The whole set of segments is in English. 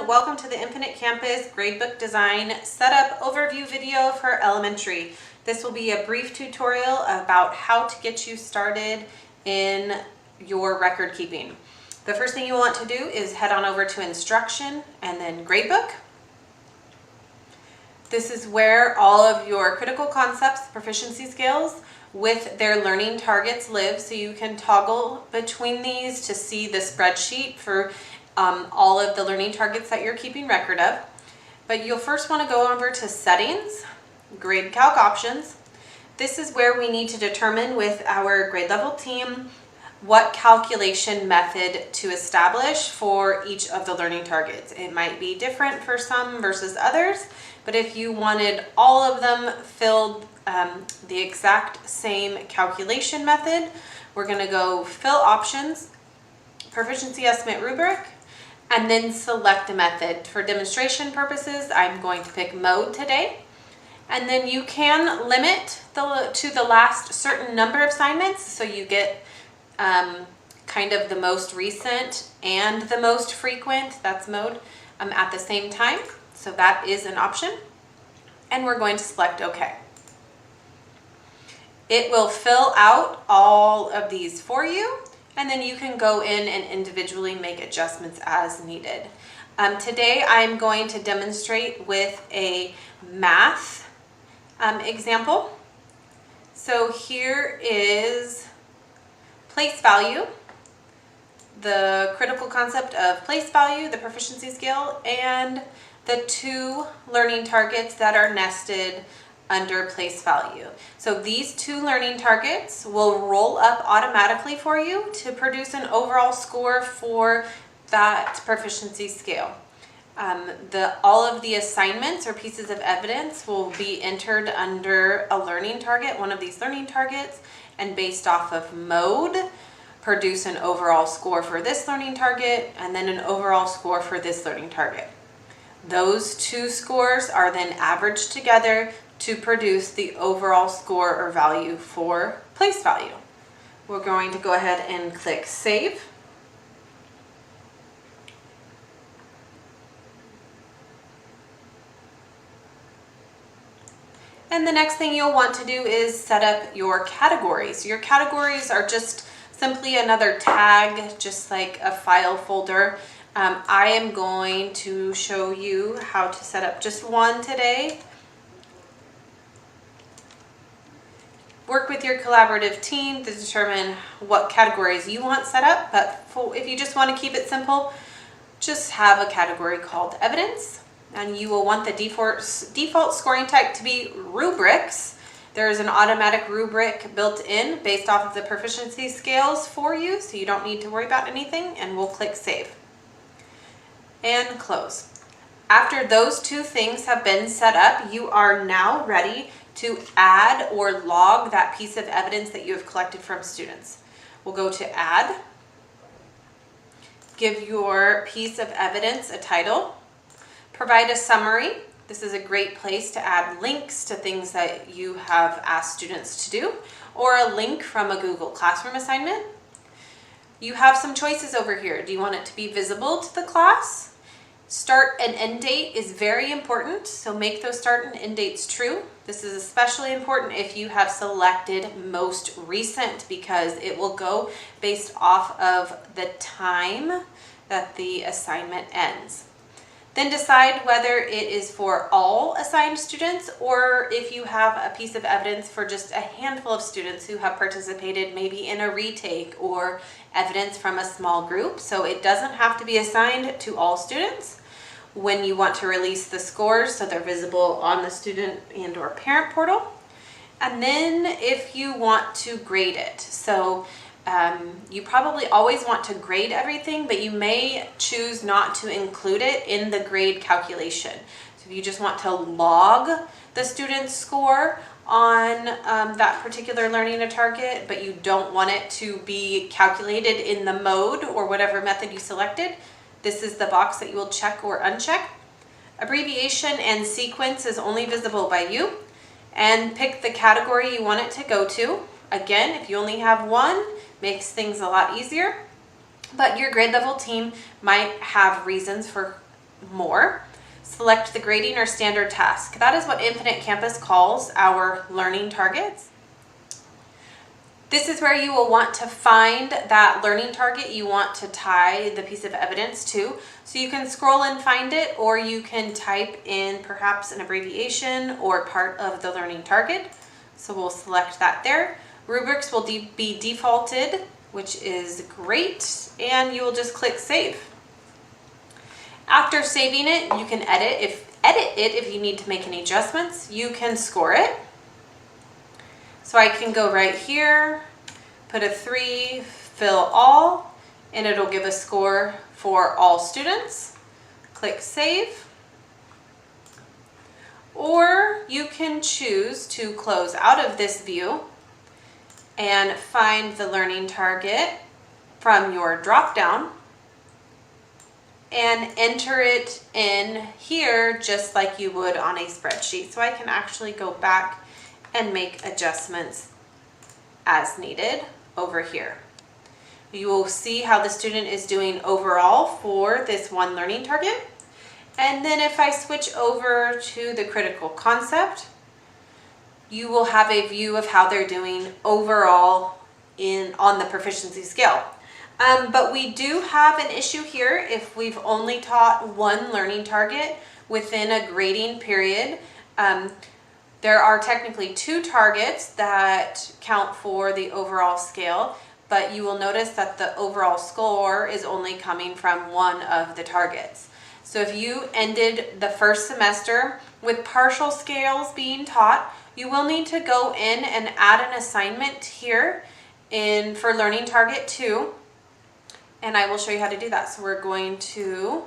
everyone, welcome to the Infinite Campus Gradebook Design Setup Overview video for elementary. This will be a brief tutorial about how to get you started in your record keeping. The first thing you want to do is head on over to Instruction and then Gradebook. This is where all of your critical concepts, proficiency scales with their learning targets live, so you can toggle between these to see the spreadsheet for all of the learning targets that you're keeping record of. But you'll first want to go over to Settings, Grade Calc Options. This is where we need to determine with our grade level team what calculation method to establish for each of the learning targets. It might be different for some versus others, but if you wanted all of them filled the exact same calculation method, we're going to go Fill Options, Proficiency Estimate Rubric, and then select a method. For demonstration purposes, I'm going to pick Mode today. And then you can limit to the last certain number of assignments, so you get kind of the most recent and the most frequent, that's Mode, at the same time. So that is an option. And we're going to select OK. It will fill out all of these for you, and then you can go in and individually make adjustments as needed. Today I'm going to demonstrate with a math example. So here is place value, the critical concept of place value, the proficiency scale, and the two learning targets that are nested under place value. So these two learning targets will roll up automatically for you to produce an overall score for that proficiency scale. All of the assignments or pieces of evidence will be entered under a learning target, one of these learning targets, and based off of mode, produce an overall score for this learning target and then an overall score for this learning target. Those two scores are then averaged together to produce the overall score or value for place value. We're going to go ahead and click Save. And the next thing you'll want to do is set up your categories. Your categories are just simply another tag, just like a file folder. I am going to show you how to set up just one today. Work with your collaborative team to determine what categories you want set up, but if you just want to keep it simple, just have a category called Evidence, and you will want the default scoring type to be rubrics. There is an automatic rubric built in based off of the proficiency scales for you, so you don't need to worry about anything, and we'll click Save and close. After those two things have been set up, you are now ready to add or log that piece of evidence that you have collected from students. We'll go to Add, give your piece of evidence a title, provide a summary. This is a great place to add links to things that you have asked students to do, or a link from a Google Classroom assignment. You have some choices over here. Do you want it to be visible to the class? Start and end date is very important, so make those start and end dates true. This is especially important if you have selected most recent, because it will go based off of the time that the assignment ends. Then decide whether it is for all assigned students, or if you have a piece of evidence for just a handful of students who have participated maybe in a retake or evidence from a small group. So it doesn't have to be assigned to all students when you want to release the scores so they're visible on the student and or parent portal. And then if you want to grade it, so you probably always want to grade everything, but you may choose not to include it in the grade calculation. So if you just want to log the student's score on that particular learning target, but you don't want it to be calculated in the mode or whatever method you selected, this is the box that you will check or uncheck. Abbreviation and sequence is only visible by you, and pick the category you want it to go to. Again, if you only have one, makes things a lot easier, but your grade level team might have reasons for more. Select the grading or standard task. That is what Infinite Campus calls our learning targets. This is where you will want to find that learning target you want to tie the piece of evidence to. So you can scroll and find it, or you can type in perhaps an abbreviation or part of the learning target. So we'll select that there. Rubrics will be defaulted, which is great, and you will just click save. After saving it, you can edit it if you need to make any adjustments. You can score it. So I can go right here, put a 3, fill all, and it'll give a score for all students. Click save. Or you can choose to close out of this view and find the learning target from your drop-down and enter it in here just like you would on a spreadsheet. So I can actually go back and make adjustments as needed over here. You will see how the student is doing overall for this one learning target. And then if I switch over to the critical concept, you will have a view of how they're doing overall on the proficiency scale. But we do have an issue here if we've only taught one learning target within a grading period. There are technically 2 targets that count for the overall scale, but you will notice that the overall score is only coming from one of the targets. So if you ended the first semester with partial scales being taught, you will need to go in and add an assignment here for learning target 2, and I will show you how to do that. So we're going to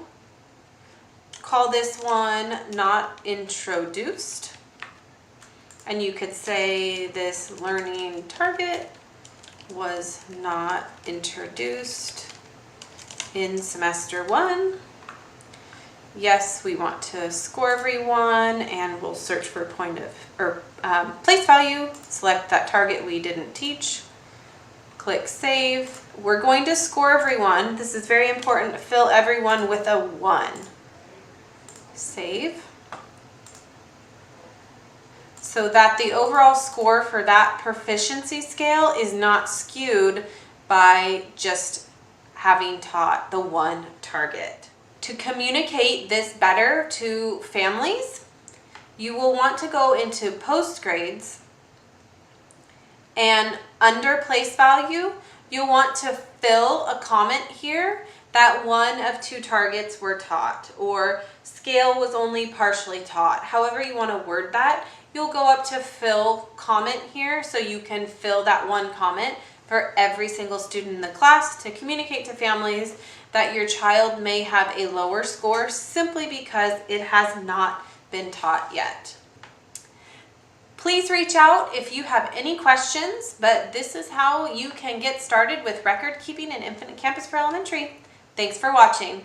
call this one not introduced. And you could say this learning target was not introduced in semester 1. Yes, we want to score everyone, and we'll search for place value. Select that target we didn't teach. Click save. We're going to score everyone. This is very important. Fill everyone with a 1. Save. So that the overall score for that proficiency scale is not skewed by just having taught the one target. To communicate this better to families, you will want to go into post grades, and under place value, you'll want to fill a comment here that one of 2 targets were taught, or scale was only partially taught. However you want to word that, you'll go up to fill comment here, so you can fill that one comment for every single student in the class to communicate to families that your child may have a lower score simply because it has not been taught yet. Please reach out if you have any questions, but this is how you can get started with record keeping in Infinite Campus for Elementary. Thanks for watching.